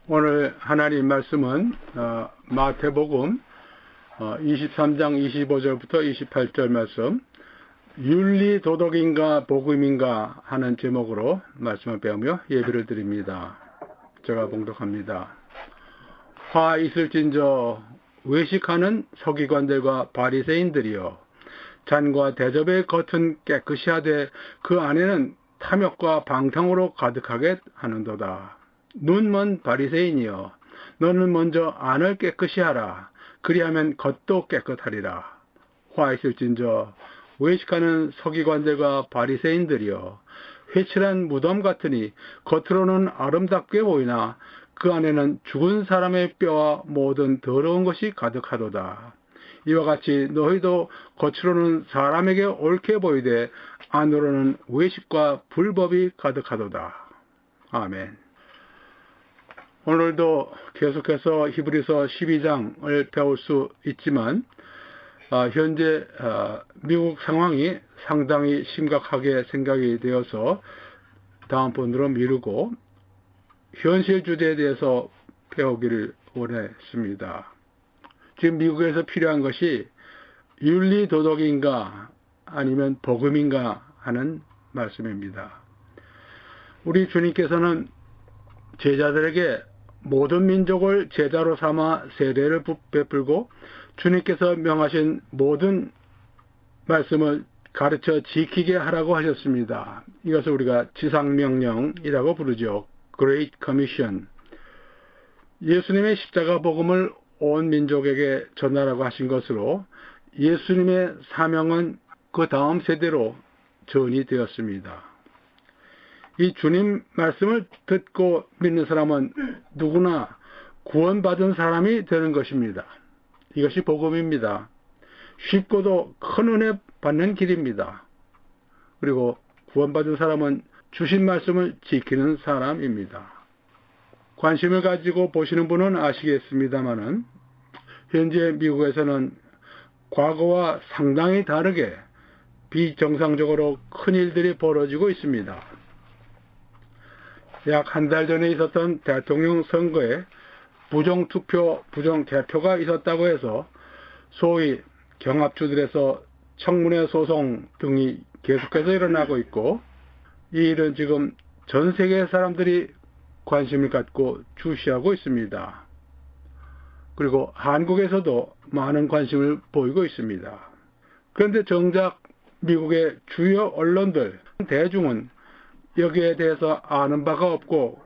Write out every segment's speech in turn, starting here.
오늘 하나님 말씀은 마태복음 23장 25절부터 28절 말씀, 윤리 도덕인가 복음인가 하는 제목으로 말씀을 배우며 예배를 드립니다. 제가 봉독합니다. 화 있을진저 외식하는 서기관들과 바리새인들이여, 잔과 대접의 겉은 깨끗이 하되 그 안에는 탐욕과 방탕으로 가득하게 하는도다. 눈먼 바리새인이여, 너는 먼저 안을 깨끗이 하라. 그리하면 겉도 깨끗하리라. 화 있을진저 외식하는 서기관들과 바리새인들이여, 회칠한 무덤 같으니 겉으로는 아름답게 보이나 그 안에는 죽은 사람의 뼈와 모든 더러운 것이 가득하도다. 이와 같이 너희도 겉으로는 사람에게 옳게 보이되 안으로는 외식과 불법이 가득하도다. 아멘. 오늘도 계속해서 히브리서 12장을 배울 수 있지만 현재 미국 상황이 상당히 심각하게 생각이 되어서 다음번으로 미루고 현실 주제에 대해서 배우기를 원했습니다. 지금 미국에서 필요한 것이 윤리 도덕인가 아니면 복음인가 하는 말씀입니다. 우리 주님께서는 제자들에게 모든 민족을 제자로 삼아 세례를 베풀고 주님께서 명하신 모든 말씀을 가르쳐 지키게 하라고 하셨습니다. 이것을 우리가 지상명령이라고 부르죠. Great Commission. 예수님의 십자가 복음을 온 민족에게 전하라고 하신 것으로 예수님의 사명은 그 다음 세대로 전이 되었습니다. 이 주님 말씀을 듣고 믿는 사람은 누구나 구원받은 사람이 되는 것입니다. 이것이 복음입니다. 쉽고도 큰 은혜 받는 길입니다. 그리고 구원받은 사람은 주신 말씀을 지키는 사람입니다. 관심을 가지고 보시는 분은 아시겠습니다마는 현재 미국에서는 과거와 상당히 다르게 비정상적으로 큰 일들이 벌어지고 있습니다. 약 한 달 전에 있었던 대통령 선거에 부정투표, 부정개표가 있었다고 해서 소위 경합주들에서 청문회 소송 등이 계속해서 일어나고 있고, 이 일은 지금 전 세계 사람들이 관심을 갖고 주시하고 있습니다. 그리고 한국에서도 많은 관심을 보이고 있습니다. 그런데 정작 미국의 주요 언론들, 대중은 여기에 대해서 아는 바가 없고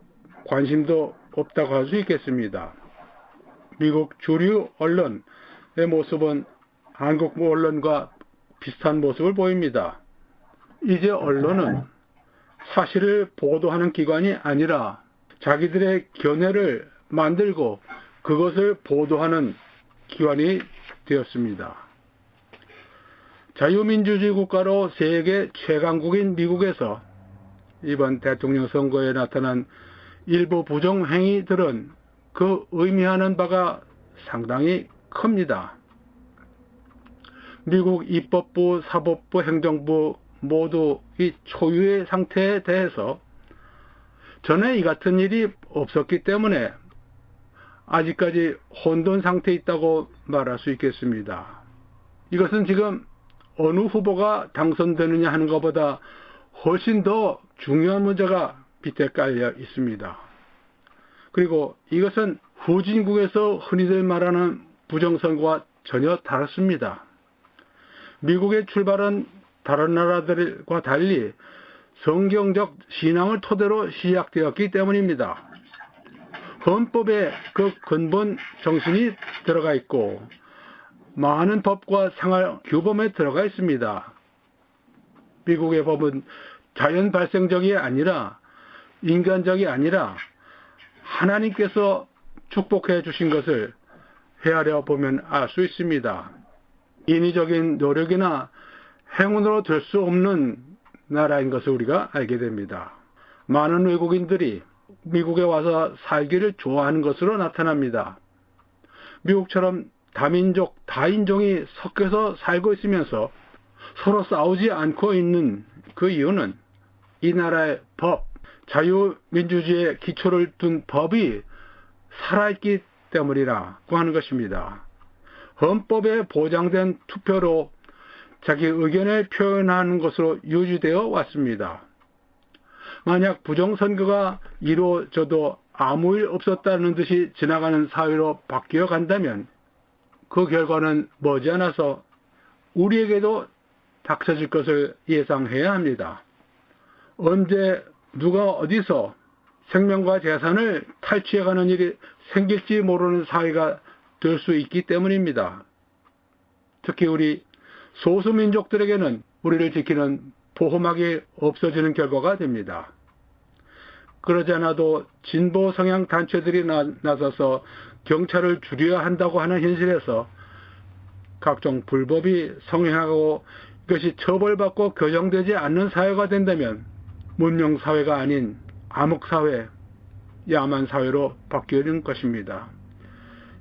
관심도 없다고 할 수 있겠습니다. 미국 주류 언론의 모습은 한국 언론과 비슷한 모습을 보입니다. 이제 언론은 사실을 보도하는 기관이 아니라 자기들의 견해를 만들고 그것을 보도하는 기관이 되었습니다. 자유민주주의 국가로 세계 최강국인 미국에서 이번 대통령 선거에 나타난 일부 부정행위들은 그 의미하는 바가 상당히 큽니다. 미국 입법부, 사법부, 행정부 모두 이 초유의 상태에 대해서 전에 이 같은 일이 없었기 때문에 아직까지 혼돈 상태에 있다고 말할 수 있겠습니다. 이것은 지금 어느 후보가 당선되느냐 하는 것보다 훨씬 더 중요한 문제가 밑에 깔려 있습니다. 그리고 이것은 후진국에서 흔히들 말하는 부정선거와 전혀 다릅니다. 미국의 출발은 다른 나라들과 달리 성경적 신앙을 토대로 시작되었기 때문입니다. 헌법에 그 근본 정신이 들어가 있고 많은 법과 생활 규범에 들어가 있습니다. 미국의 법은 자연 발생적이 아니라 인간적이 아니라 하나님께서 축복해 주신 것을 헤아려 보면 알 수 있습니다. 인위적인 노력이나 행운으로 될 수 없는 나라인 것을 우리가 알게 됩니다. 많은 외국인들이 미국에 와서 살기를 좋아하는 것으로 나타납니다. 미국처럼 다민족, 다인종이 섞여서 살고 있으면서 서로 싸우지 않고 있는 그 이유는 이 나라의 법, 자유민주주의의 기초를 둔 법이 살아있기 때문이라고 하는 것입니다. 헌법에 보장된 투표로 자기 의견을 표현하는 것으로 유지되어 왔습니다. 만약 부정선거가 이루어져도 아무 일 없었다는 듯이 지나가는 사회로 바뀌어 간다면 그 결과는 머지않아서 우리에게도 닥쳐질 것을 예상해야 합니다. 언제 누가 어디서 생명과 재산을 탈취해가는 일이 생길지 모르는 사회가 될 수 있기 때문입니다. 특히 우리 소수민족들에게는 우리를 지키는 보호막이 없어지는 결과가 됩니다. 그러지 않아도 진보 성향 단체들이 나서서 경찰을 줄여야 한다고 하는 현실에서 각종 불법이 성행하고 이것이 처벌받고 교정되지 않는 사회가 된다면 문명사회가 아닌 암흑사회, 야만사회로 바뀌는 것입니다.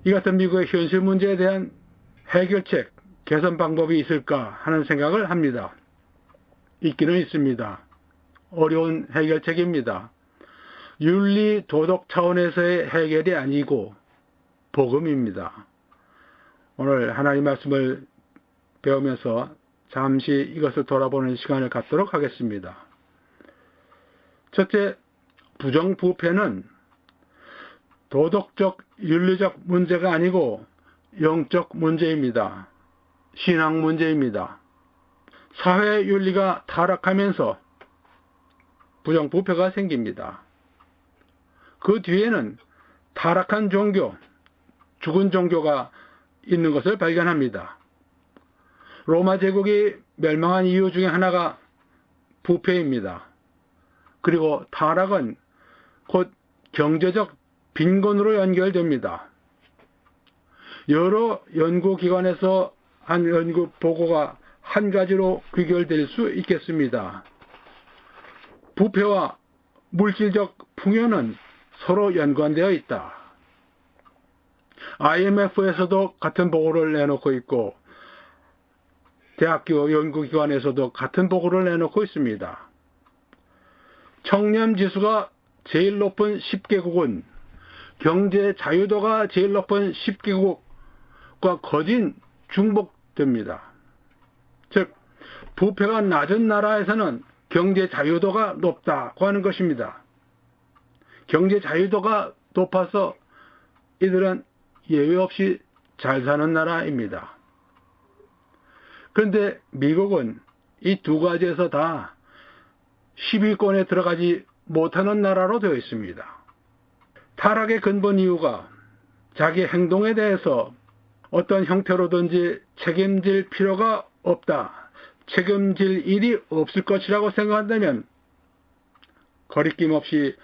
이 같은 미국의 현실 문제에 대한 해결책, 개선 방법이 있을까 하는 생각을 합니다. 있기는 있습니다. 어려운 해결책입니다. 윤리, 도덕 차원에서의 해결이 아니고 복음입니다. 오늘 하나님 말씀을 배우면서 잠시 이것을 돌아보는 시간을 갖도록 하겠습니다. 첫째, 부정부패는 도덕적, 윤리적 문제가 아니고 영적 문제입니다. 신앙 문제입니다. 사회 윤리가 타락하면서 부정부패가 생깁니다. 그 뒤에는 타락한 종교, 죽은 종교가 있는 것을 발견합니다. 로마 제국이 멸망한 이유 중에 하나가 부패입니다. 그리고 타락은 곧 경제적 빈곤으로 연결됩니다. 여러 연구기관에서 한 연구 보고가 한 가지로 귀결될 수 있겠습니다. 부패와 물질적 풍요는 서로 연관되어 있다. IMF에서도 같은 보고를 내놓고 있고 대학교 연구기관에서도 같은 보고를 내놓고 있습니다. 청렴지수가 제일 높은 10개국은 경제 자유도가 제일 높은 10개국과 거진 중복됩니다. 즉 부패가 낮은 나라에서는 경제 자유도가 높다고 하는 것입니다. 경제 자유도가 높아서 이들은 예외 없이 잘 사는 나라입니다. 그런데 미국은 이 두 가지에서 다 10위권에 들어가지 못하는 나라로 되어 있습니다. 타락의 근본 이유가 자기 행동에 대해서 어떤 형태로든지 책임질 필요가 없다, 책임질 일이 없을 것이라고 생각한다면 거리낌 없이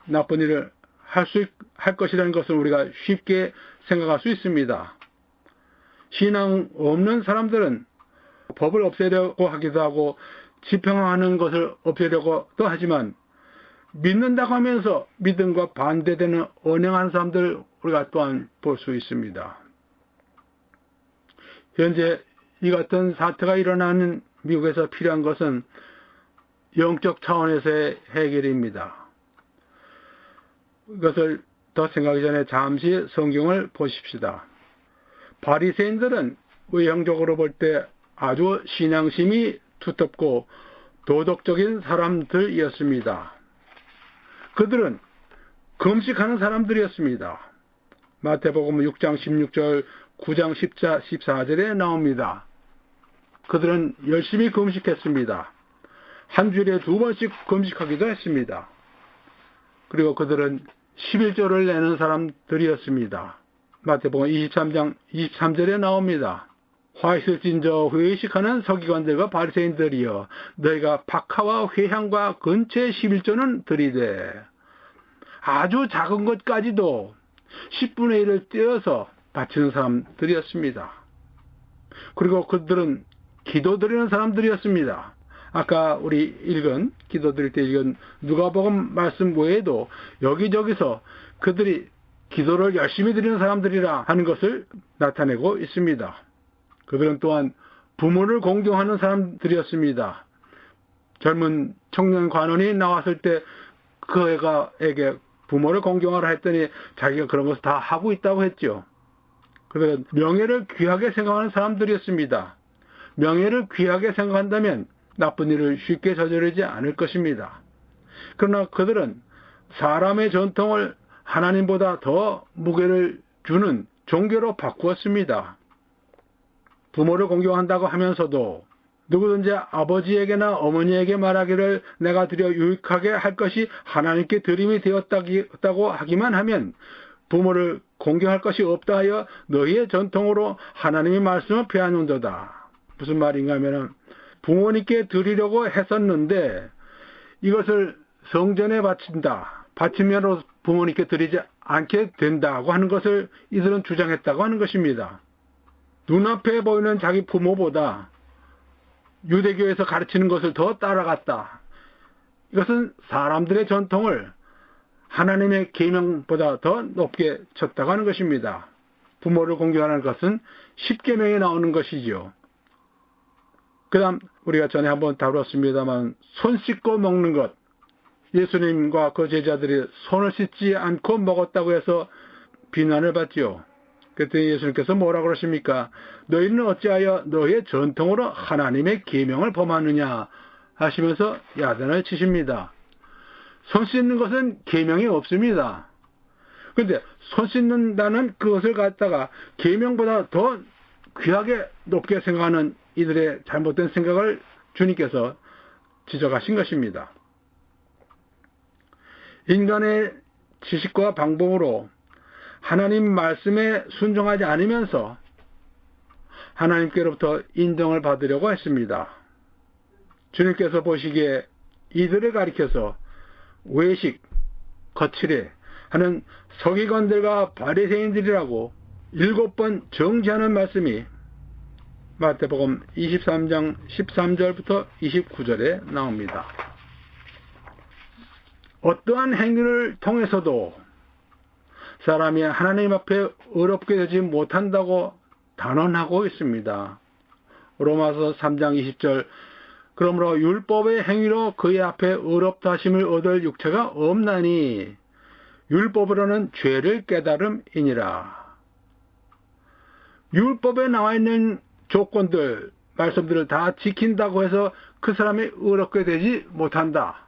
나쁜 일을 할 것이라는 것을 우리가 쉽게 생각할 수 있습니다. 신앙 없는 사람들은 법을 없애려고 하기도 하고 지평하는 것을 없애려고도 하지만 믿는다고 하면서 믿음과 반대되는 언행하는 사람들 우리가 또한 볼 수 있습니다. 현재 이 같은 사태가 일어나는 미국에서 필요한 것은 영적 차원에서의 해결입니다. 이것을 더 생각하기 전에 잠시 성경을 보십시다. 바리새인들은 외형적으로 볼 때 아주 신앙심이 두텁고 도덕적인 사람들이었습니다. 그들은 금식하는 사람들이었습니다. 마태복음 6장 16절, 9장 14절에 나옵니다. 그들은 열심히 금식했습니다. 한 주일에 2번씩 금식하기도 했습니다. 그리고 그들은 11조를 내는 사람들이었습니다. 마태복음 23장 23절에 나옵니다. 화 있을진저 회식하는 서기관들과 바리새인들이여 너희가 박하와 회향과 근처의 11조는 드리되 아주 작은 것까지도 10분의 1을 떼어서 바치는 사람들이었습니다. 그리고 그들은 기도드리는 사람들이었습니다. 아까 우리 기도드릴 때 읽은 누가복음 말씀 외에도 여기저기서 그들이 기도를 열심히 드리는 사람들이라 하는 것을 나타내고 있습니다. 그들은 또한 부모를 공경하는 사람들이었습니다. 젊은 청년 관원이 나왔을 때 그 애에게 부모를 공경하라 했더니 자기가 그런 것을 다 하고 있다고 했죠. 그래서 명예를 귀하게 생각하는 사람들이었습니다. 명예를 귀하게 생각한다면 나쁜 일을 쉽게 저지르지 않을 것입니다. 그러나 그들은 사람의 전통을 하나님보다 더 무게를 주는 종교로 바꾸었습니다. 부모를 공경한다고 하면서도 누구든지 아버지에게나 어머니에게 말하기를 내가 드려 유익하게 할 것이 하나님께 드림이 되었다고 하기만 하면 부모를 공경할 것이 없다 하여 너희의 전통으로 하나님의 말씀을 빼앗는도다. 무슨 말인가 하면 부모님께 드리려고 했었는데 이것을 성전에 바친다. 바치면 부모님께 드리지 않게 된다고 하는 것을 이들은 주장했다고 하는 것입니다. 눈앞에 보이는 자기 부모보다 유대교에서 가르치는 것을 더 따라갔다. 이것은 사람들의 전통을 하나님의 계명보다 더 높게 쳤다고 하는 것입니다. 부모를 공경하는 것은 십계명에 나오는 것이지요. 그 다음 우리가 전에 한번 다뤘습니다만 손 씻고 먹는 것, 예수님과 그 제자들이 손을 씻지 않고 먹었다고 해서 비난을 받지요. 그랬더니 예수님께서 뭐라 그러십니까? 너희는 어찌하여 너희의 전통으로 하나님의 계명을 범하느냐 하시면서 야단을 치십니다. 손 씻는 것은 계명이 없습니다. 그런데 손 씻는다는 그것을 갖다가 계명보다 더 귀하게 높게 생각하는 이들의 잘못된 생각을 주님께서 지적하신 것입니다. 인간의 지식과 방법으로 하나님 말씀에 순종하지 않으면서 하나님께로부터 인정을 받으려고 했습니다. 주님께서 보시기에 이들을 가리켜서 외식, 거칠해 하는 서기관들과 바리새인들이라고 7번 정지하는 말씀이 마태복음 23장 13절부터 29절에 나옵니다. 어떠한 행위를 통해서도 사람이 하나님 앞에 의롭게 되지 못한다고 단언하고 있습니다. 로마서 3장 20절 그러므로 율법의 행위로 그의 앞에 의롭다 하심을 얻을 육체가 없나니 율법으로는 죄를 깨달음이니라. 율법에 나와 있는 조건들, 말씀들을 다 지킨다고 해서 그 사람이 의롭게 되지 못한다.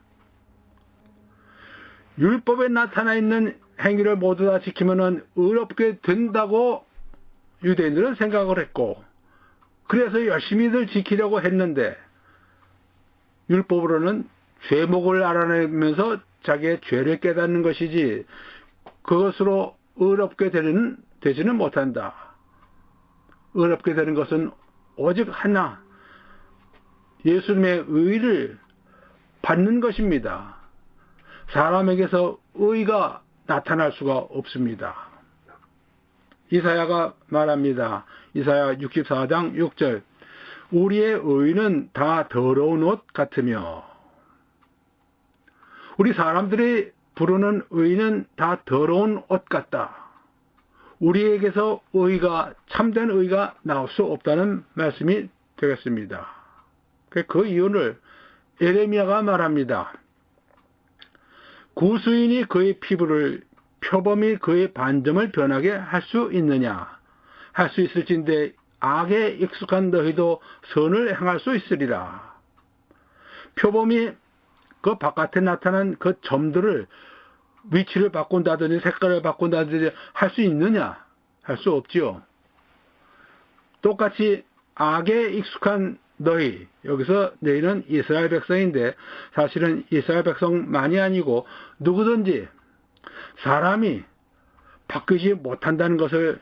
율법에 나타나 있는 행위를 모두 다 지키면은 의롭게 된다고 유대인들은 생각을 했고, 그래서 열심히들 지키려고 했는데, 율법으로는 죄목을 알아내면서 자기의 죄를 깨닫는 것이지, 그것으로 의롭게 되지는 못한다. 의롭게 되는 것은 오직 하나, 예수님의 의를 받는 것입니다. 사람에게서 의가 나타날 수가 없습니다. 이사야가 말합니다. 이사야 64장 6절 우리의 의는 다 더러운 옷 같으며, 우리 사람들이 부르는 의는 다 더러운 옷 같다. 우리에게서 의가, 참된 의가 나올 수 없다는 말씀이 되겠습니다. 그 이유를 예레미야가 말합니다. 구수인이 그의 피부를, 표범이 그의 반점을 변하게 할 수 있느냐? 할 수 있을진데 악에 익숙한 너희도 선을 행할 수 있으리라. 표범이 그 바깥에 나타난 그 점들을 위치를 바꾼다든지 색깔을 바꾼다든지 할 수 있느냐? 할 수 없지요. 똑같이 악에 익숙한 너희, 여기서 너희는 이스라엘 백성인데 사실은 이스라엘 백성만이 아니고 누구든지 사람이 바뀌지 못한다는 것을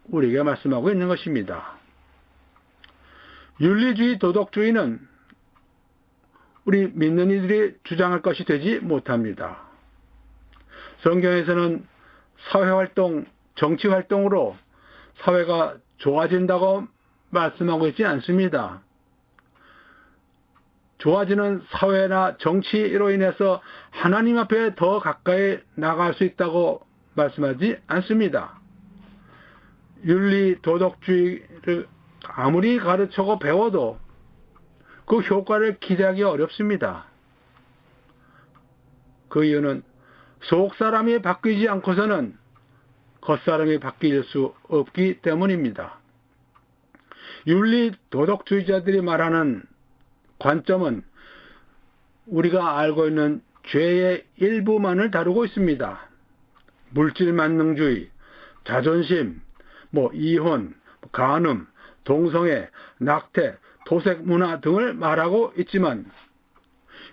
우리에게 말씀하고 있는 것입니다. 윤리주의, 도덕주의는 우리 믿는 이들이 주장할 것이 되지 못합니다. 성경에서는 사회활동, 정치활동으로 사회가 좋아진다고 말씀하고 있지 않습니다. 좋아지는 사회나 정치로 인해서 하나님 앞에 더 가까이 나갈 수 있다고 말씀하지 않습니다. 윤리, 도덕주의를 아무리 가르쳐고 배워도 그 효과를 기대하기 어렵습니다. 그 이유는 속사람이 바뀌지 않고서는 겉사람이 바뀔 수 없기 때문입니다. 윤리 도덕주의자들이 말하는 관점은 우리가 알고 있는 죄의 일부만을 다루고 있습니다. 물질만능주의, 자존심, 이혼, 간음, 동성애, 낙태, 도색문화 등을 말하고 있지만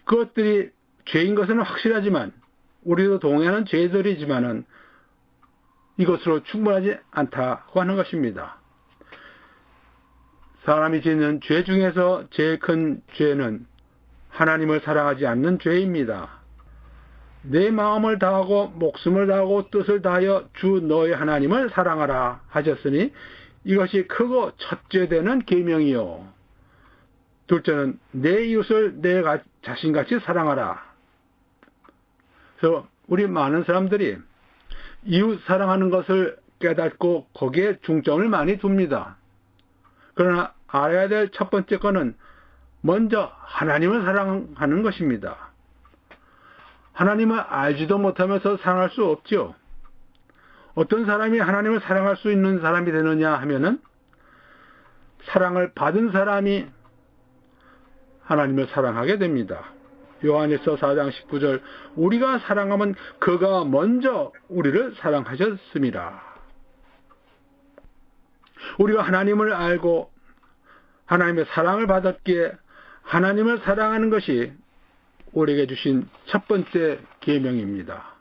그것들이 죄인 것은 확실하지만 우리도 동의하는 죄들이지만은 이것으로 충분하지 않다고 하는 것입니다. 사람이 짓는 죄 중에서 제일 큰 죄는 하나님을 사랑하지 않는 죄입니다. 내 마음을 다하고 목숨을 다하고 뜻을 다하여 주 너의 하나님을 사랑하라 하셨으니 이것이 크고 첫째 되는 계명이요. 둘째는 내 이웃을 내 자신같이 사랑하라. 그래서 우리 많은 사람들이 이웃 사랑하는 것을 깨닫고 거기에 중점을 많이 둡니다. 그러나 알아야 될 첫 번째 거는 먼저 하나님을 사랑하는 것입니다. 하나님을 알지도 못하면서 사랑할 수 없죠. 어떤 사람이 하나님을 사랑할 수 있는 사람이 되느냐 하면은 사랑을 받은 사람이 하나님을 사랑하게 됩니다. 요한일서 4장 19절 우리가 사랑하면 그가 먼저 우리를 사랑하셨습니다. 우리가 하나님을 알고 하나님의 사랑을 받았기에 하나님을 사랑하는 것이 우리에게 주신 첫 번째 계명입니다.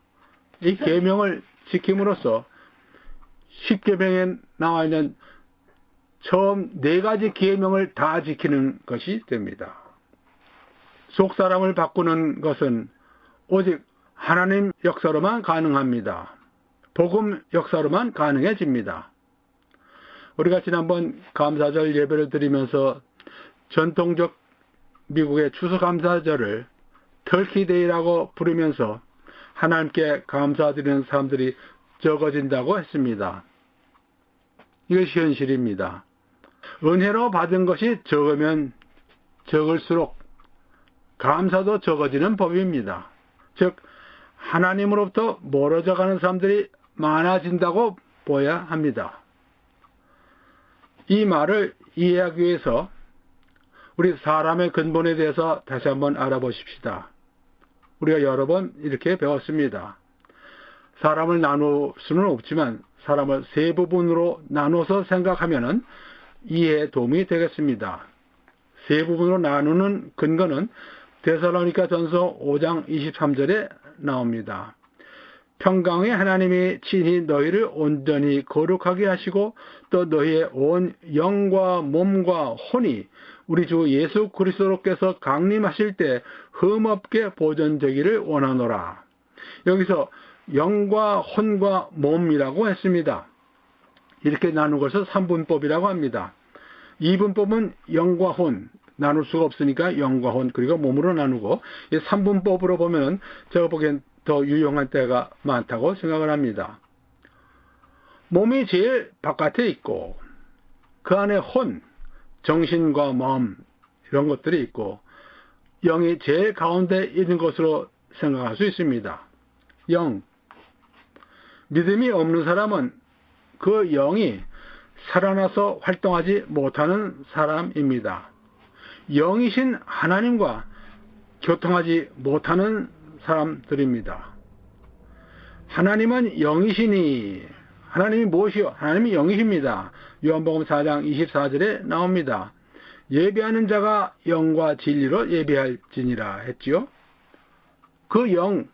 이 계명을 지킴으로써 십계명에 나와 있는 처음 4가지 계명을 다 지키는 것이 됩니다. 속사람을 바꾸는 것은 오직 하나님 역사로만 가능합니다. 복음 역사로만 가능해집니다. 우리가 지난번 감사절 예배를 드리면서 전통적 미국의 추수감사절을 터키데이라고 부르면서 하나님께 감사드리는 사람들이 적어진다고 했습니다. 이것이 현실입니다. 은혜로 받은 것이 적으면 적을수록 감사도 적어지는 법입니다. 즉 하나님으로부터 멀어져 가는 사람들이 많아진다고 보아야 합니다. 이 말을 이해하기 위해서 우리 사람의 근본에 대해서 다시 한번 알아보십시다. 우리가 여러 번 이렇게 배웠습니다. 사람을 나눌 수는 없지만 사람을 3부분으로 나눠서 생각하면 이해에 도움이 되겠습니다. 3부분으로 나누는 근거는 데살로니가전서 5장 23절에 나옵니다. 평강의 하나님이 친히 너희를 온전히 거룩하게 하시고 또 너희의 온 영과 몸과 혼이 우리 주 예수 그리스도께서 강림하실 때 흠없게 보존되기를 원하노라. 여기서 영과 혼과 몸이라고 했습니다. 이렇게 나눈 것을 3분법이라고 합니다. 2분법은 영과 혼, 나눌 수가 없으니까 영과 혼 그리고 몸으로 나누고 3분법으로 보면 제가 보기엔 더 유용한 때가 많다고 생각을 합니다. 몸이 제일 바깥에 있고 그 안에 혼, 정신과 마음 이런 것들이 있고 영이 제일 가운데 있는 것으로 생각할 수 있습니다. 영, 믿음이 없는 사람은 그 영이 살아나서 활동하지 못하는 사람입니다. 영이신 하나님과 교통하지 못하는 사람들입니다. 하나님은 영이시니 하나님이 무엇이요? 하나님이 영이십니다. 요한복음 4장 24절에 나옵니다. 예배하는 자가 영과 진리로 예배할지니라 했지요. 그 영,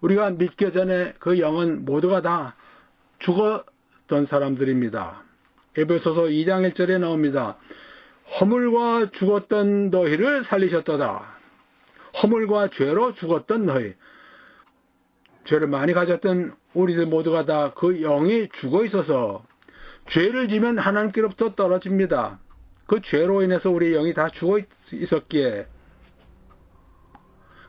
우리가 믿기 전에 그 영은 모두가 다 죽었던 사람들입니다. 에베소서 2장 1절에 나옵니다. 허물과 죽었던 너희를 살리셨도다. 허물과 죄로 죽었던 너희. 죄를 많이 가졌던 우리들 모두가 다 그 영이 죽어 있어서 죄를 지면 하나님께로부터 떨어집니다. 그 죄로 인해서 우리 영이 다 죽어 있었기에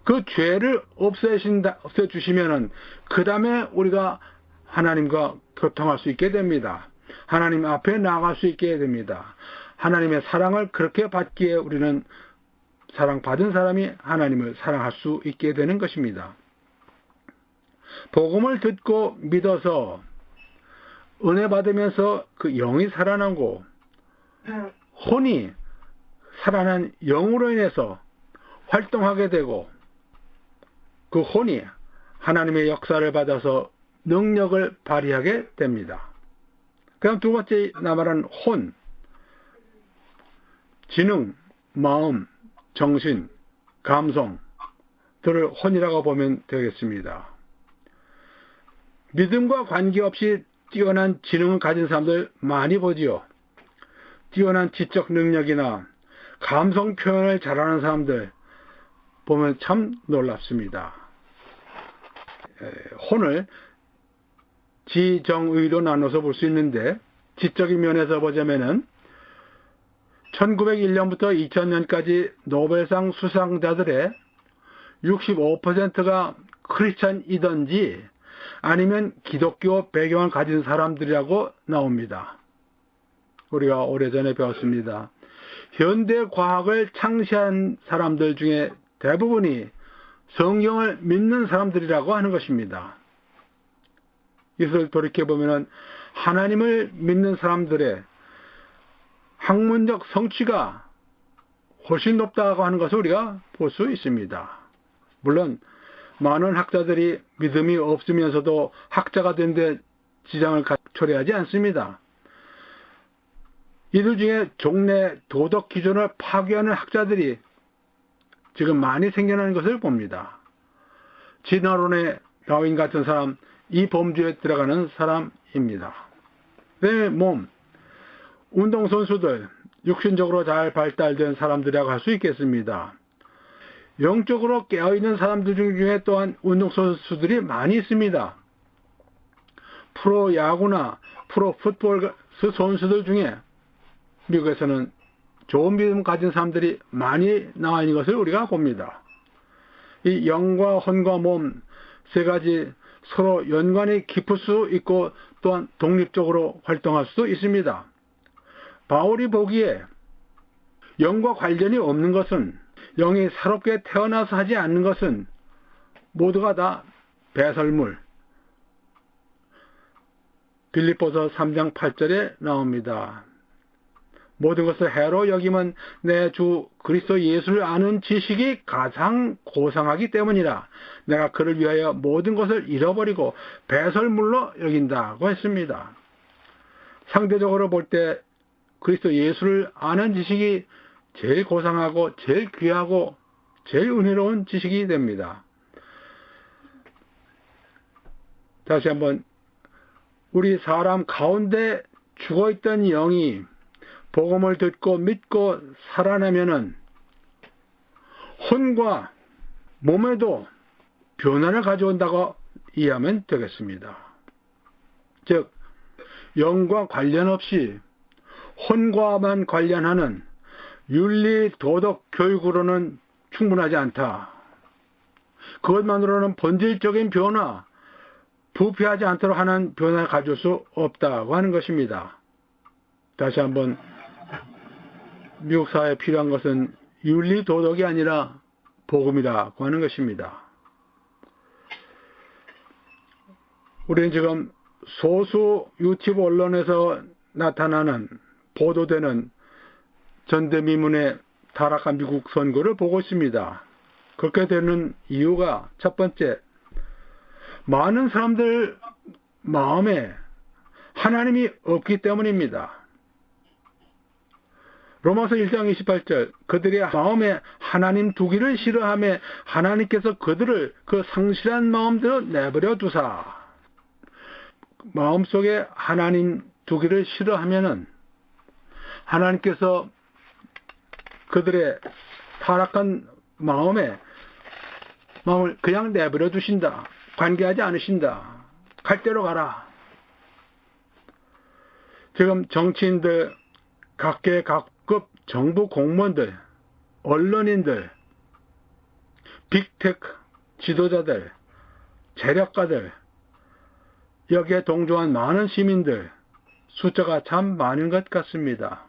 그 죄를 없애주시면은 그 다음에 우리가 하나님과 교통할 수 있게 됩니다. 하나님 앞에 나아갈 수 있게 됩니다. 하나님의 사랑을 그렇게 받기에 우리는 사랑받은 사람이 하나님을 사랑할 수 있게 되는 것입니다. 복음을 듣고 믿어서 은혜 받으면서 그 영이 살아나고 혼이 살아난 영으로 인해서 활동하게 되고 그 혼이 하나님의 역사를 받아서 능력을 발휘하게 됩니다. 그다음 두 번째 말하는 혼, 지능, 마음, 정신, 감성들을 혼이라고 보면 되겠습니다. 믿음과 관계없이 뛰어난 지능을 가진 사람들 많이 보지요. 뛰어난 지적 능력이나 감성 표현을 잘하는 사람들 보면 참 놀랍습니다. 혼을 지정의로 나눠서 볼 수 있는데 지적인 면에서 보자면은 1901년부터 2000년까지 노벨상 수상자들의 65%가 크리스찬이든지 아니면 기독교 배경을 가진 사람들이라고 나옵니다. 우리가 오래전에 배웠습니다. 현대 과학을 창시한 사람들 중에 대부분이 성경을 믿는 사람들이라고 하는 것입니다. 이것을 돌이켜보면 하나님을 믿는 사람들의 학문적 성취가 훨씬 높다고 하는 것을 우리가 볼 수 있습니다. 물론 많은 학자들이 믿음이 없으면서도 학자가 된 데 지장을 초래하지 않습니다. 이들 중에 종래 도덕 기준을 파괴하는 학자들이 지금 많이 생겨나는 것을 봅니다. 진화론의 다윈 같은 사람, 이 범주에 들어가는 사람입니다. 내 몸, 운동선수들, 육신적으로 잘 발달된 사람들이라고 할 수 있겠습니다. 영적으로 깨어있는 사람들 중에 또한 운동선수들이 많이 있습니다. 프로야구나 프로풋볼 선수들 중에 미국에서는 좋은 믿음 가진 사람들이 많이 나와 있는 것을 우리가 봅니다. 이 영과 혼과 몸 세 가지 서로 연관이 깊을 수 있고 또한 독립적으로 활동할 수도 있습니다. 바울이 보기에 영과 관련이 없는 것은, 영이 새롭게 태어나서 하지 않는 것은 모두가 다 배설물. 빌립보서 3장 8절에 나옵니다. 모든 것을 해로 여기면 내 주 그리스도 예수를 아는 지식이 가장 고상하기 때문이라. 내가 그를 위하여 모든 것을 잃어버리고 배설물로 여긴다고 했습니다. 상대적으로 볼 때 그리스도 예수를 아는 지식이 제일 고상하고 제일 귀하고 제일 은혜로운 지식이 됩니다. 다시 한번, 우리 사람 가운데 죽어있던 영이 복음을 듣고 믿고 살아나면은 혼과 몸에도 변화를 가져온다고 이해하면 되겠습니다. 즉, 영과 관련 없이 혼과만 관련하는 윤리 도덕 교육으로는 충분하지 않다. 그것만으로는 본질적인 변화, 부패하지 않도록 하는 변화를 가져올 수 없다고 하는 것입니다. 다시 한번, 미국 사회에 필요한 것은 윤리 도덕이 아니라 복음이라고 하는 것입니다. 우리는 지금 소수 유튜브 언론에서 나타나는, 보도되는 전대미문의 타락한 미국 선거를 보고 있습니다. 그렇게 되는 이유가 첫 번째, 많은 사람들 마음에 하나님이 없기 때문입니다. 로마서 1장 28절, 그들의 마음에 하나님 두기를 싫어하며 하나님께서 그들을 그 상실한 마음대로 내버려 두사. 마음속에 하나님 두기를 싫어하면은 하나님께서 그들의 타락한 마음을 그냥 내버려 두신다. 관계하지 않으신다. 갈 대로 가라. 지금 정치인들, 각계 각급 정부 공무원들, 언론인들, 빅테크 지도자들, 재력가들, 여기에 동조한 많은 시민들, 숫자가 참 많은 것 같습니다.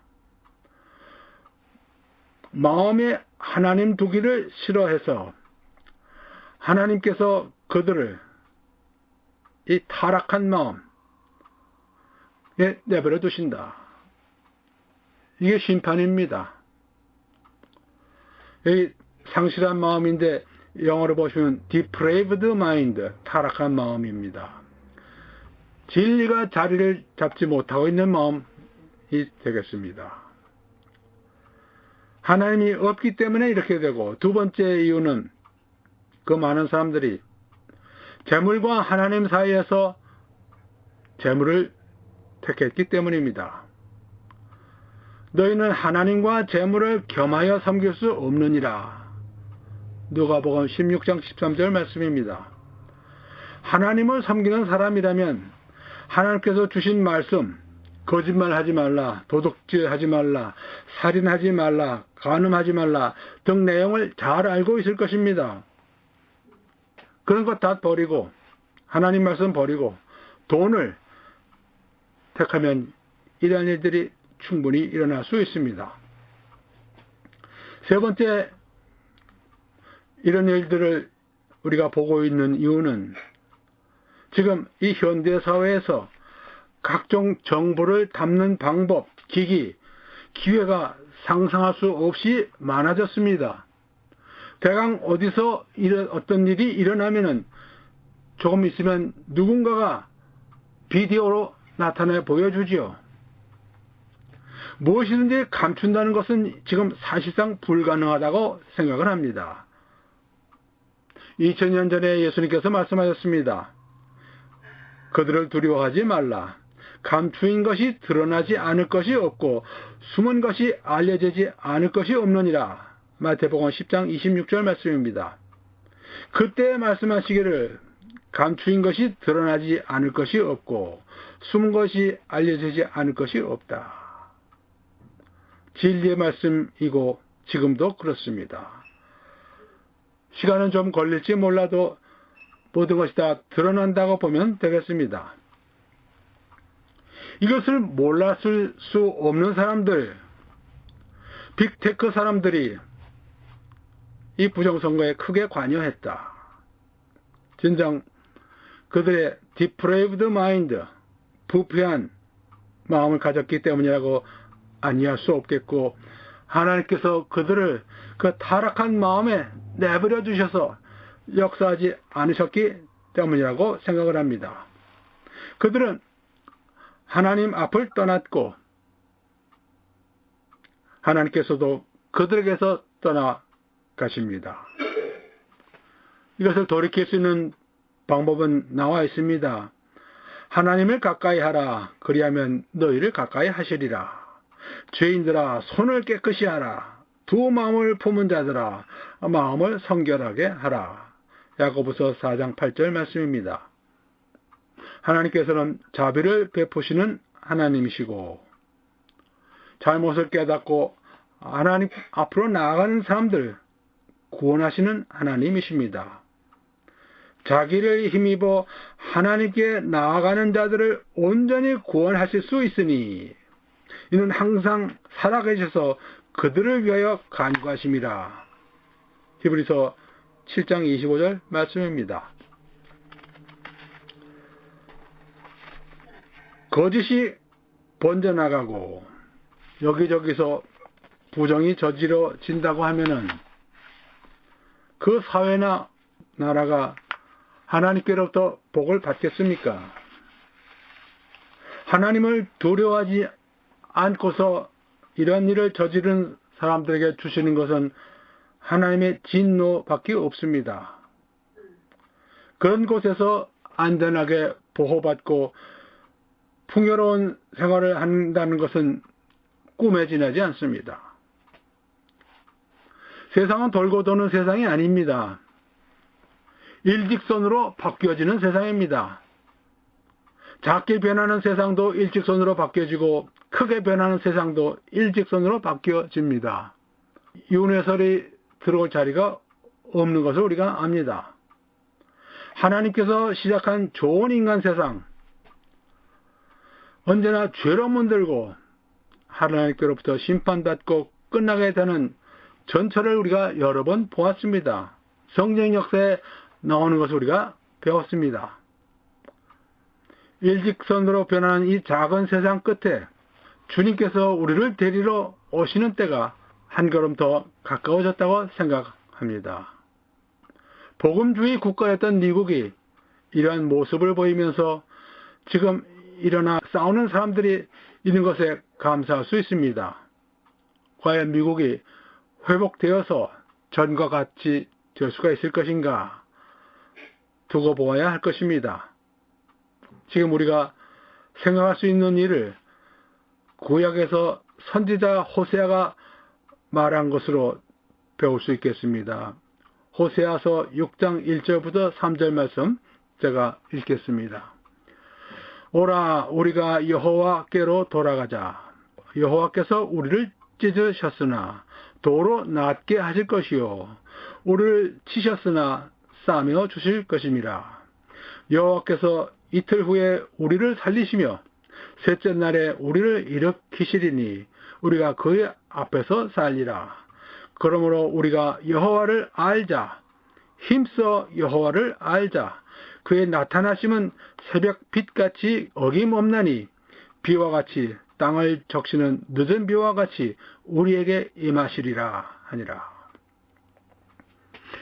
마음에 하나님 두기를 싫어해서 하나님께서 그들을 이 타락한 마음에 내버려 두신다. 이게 심판입니다. 이 상실한 마음인데 영어로 보시면 depraved mind, 타락한 마음입니다. 진리가 자리를 잡지 못하고 있는 마음이 되겠습니다. 하나님이 없기 때문에 이렇게 되고, 두 번째 이유는 그 많은 사람들이 재물과 하나님 사이에서 재물을 택했기 때문입니다. 너희는 하나님과 재물을 겸하여 섬길 수 없느니라. 누가복음 16장 13절 말씀입니다. 하나님을 섬기는 사람이라면 하나님께서 주신 말씀, 거짓말하지 말라, 도둑질하지 말라, 살인하지 말라, 간음하지 말라 등 내용을 잘 알고 있을 것입니다. 그런 것 다 버리고 하나님 말씀 버리고 돈을 택하면 이러한 일들이 충분히 일어날 수 있습니다. 세 번째, 이런 일들을 우리가 보고 있는 이유는 지금 이 현대 사회에서 각종 정보를 담는 방법, 기기, 기회가 상상할 수 없이 많아졌습니다. 대강 어디서 어떤 일이 일어나면은 조금 있으면 누군가가 비디오로 나타내 보여주지요. 무엇이든지 감춘다는 것은 지금 사실상 불가능하다고 생각을 합니다. 2000년 전에 예수님께서 말씀하셨습니다. 그들을 두려워하지 말라. 감추인 것이 드러나지 않을 것이 없고 숨은 것이 알려지지 않을 것이 없느니라. 마태복음 10장 26절 말씀입니다. 그때 말씀하시기를 감추인 것이 드러나지 않을 것이 없고 숨은 것이 알려지지 않을 것이 없다. 진리의 말씀이고 지금도 그렇습니다. 시간은 좀 걸릴지 몰라도 모든 것이 다 드러난다고 보면 되겠습니다. 이것을 몰랐을 수 없는 사람들, 빅테크 사람들이 이 부정선거에 크게 관여했다. 진정 그들의 depraved mind, 부패한 마음을 가졌기 때문이라고 아니할 수 없겠고, 하나님께서 그들을 그 타락한 마음에 내버려 두셔서 역사하지 않으셨기 때문이라고 생각을 합니다. 그들은 하나님 앞을 떠났고 하나님께서도 그들에게서 떠나가십니다. 이것을 돌이킬 수 있는 방법은 나와 있습니다. 하나님을 가까이 하라. 그리하면 너희를 가까이 하시리라. 죄인들아 손을 깨끗이 하라. 두 마음을 품은 자들아 마음을 성결하게 하라. 야고보서 4장 8절 말씀입니다. 하나님께서는 자비를 베푸시는 하나님이시고 잘못을 깨닫고 하나님 앞으로 나아가는 사람들 구원하시는 하나님이십니다. 자기를 힘입어 하나님께 나아가는 자들을 온전히 구원하실 수 있으니 이는 항상 살아계셔서 그들을 위하여 간구하심이라. 히브리서 7장 25절 말씀입니다. 거짓이 번져나가고 여기저기서 부정이 저지러진다고 하면은 그 사회나 나라가 하나님께로부터 복을 받겠습니까? 하나님을 두려워하지 않고서 이런 일을 저지른 사람들에게 주시는 것은 하나님의 진노밖에 없습니다. 그런 곳에서 안전하게 보호받고 풍요로운 생활을 한다는 것은 꿈에 지나지 않습니다. 세상은 돌고 도는 세상이 아닙니다. 일직선으로 바뀌어지는 세상입니다. 작게 변하는 세상도 일직선으로 바뀌어지고 크게 변하는 세상도 일직선으로 바뀌어집니다. 윤회설이 들어올 자리가 없는 것을 우리가 압니다. 하나님께서 시작한 좋은 인간 세상, 언제나 죄로 문들고 하나님께로부터 심판받고 끝나게 되는 전철을 우리가 여러 번 보았습니다. 성경 역사에 나오는 것을 우리가 배웠습니다. 일직선으로 변하는 이 작은 세상 끝에 주님께서 우리를 데리러 오시는 때가 한 걸음 더 가까워졌다고 생각합니다. 복음주의 국가였던 미국이 이러한 모습을 보이면서 지금 일어나 싸우는 사람들이 있는 것에 감사할 수 있습니다. 과연 미국이 회복되어서 전과 같이 될 수가 있을 것인가 두고 보아야 할 것입니다. 지금 우리가 생각할 수 있는 일을 구약에서 선지자 호세아가 말한 것으로 배울 수 있겠습니다. 호세아서 6장 1절부터 3절 말씀 제가 읽겠습니다. 오라 우리가 여호와께로 돌아가자. 여호와께서 우리를 찢으셨으나 도로 낫게 하실 것이요 우리를 치셨으나 싸매어 주실 것임이라. 여호와께서 이틀 후에 우리를 살리시며 셋째 날에 우리를 일으키시리니 우리가 그의 앞에서 살리라. 그러므로 우리가 여호와를 알자. 힘써 여호와를 알자. 그의 나타나심은 새벽 빛같이 어김없나니 비와 같이 땅을 적시는 늦은 비와 같이 우리에게 임하시리라 하니라.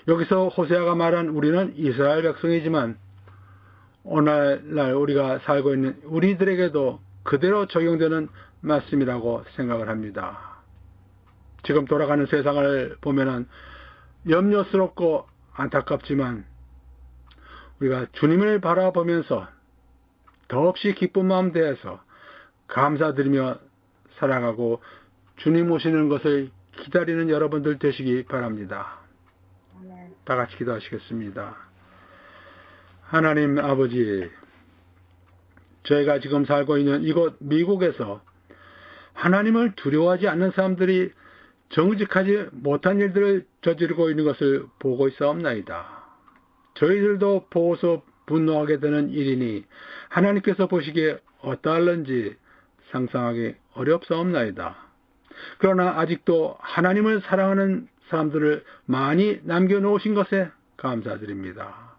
여기서 호세아가 말한 우리는 이스라엘 백성이지만 오늘날 우리가 살고 있는 우리들에게도 그대로 적용되는 말씀이라고 생각을 합니다. 지금 돌아가는 세상을 보면은 염려스럽고 안타깝지만 우리가 주님을 바라보면서 더없이 기쁜 마음 대해서 감사드리며 살아가고 주님 오시는 것을 기다리는 여러분들 되시기 바랍니다. 다 같이 기도하시겠습니다. 하나님 아버지, 저희가 지금 살고 있는 이곳 미국에서 하나님을 두려워하지 않는 사람들이 정직하지 못한 일들을 저지르고 있는 것을 보고 있사옵나이다. 저희들도 보고서 분노하게 되는 일이니 하나님께서 보시기에 어떠할런지 상상하기 어렵사옵나이다. 그러나 아직도 하나님을 사랑하는 사람들을 많이 남겨놓으신 것에 감사드립니다.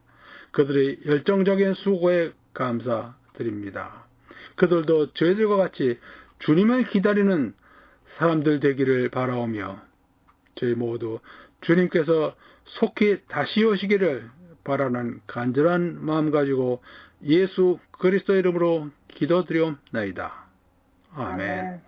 그들의 열정적인 수고에 감사드립니다. 그들도 저희들과 같이 주님을 기다리는 사람들 되기를 바라오며 저희 모두 주님께서 속히 다시 오시기를 바라는 간절한 마음 가지고 예수 그리스도 이름으로 기도드리옵나이다. 아멘.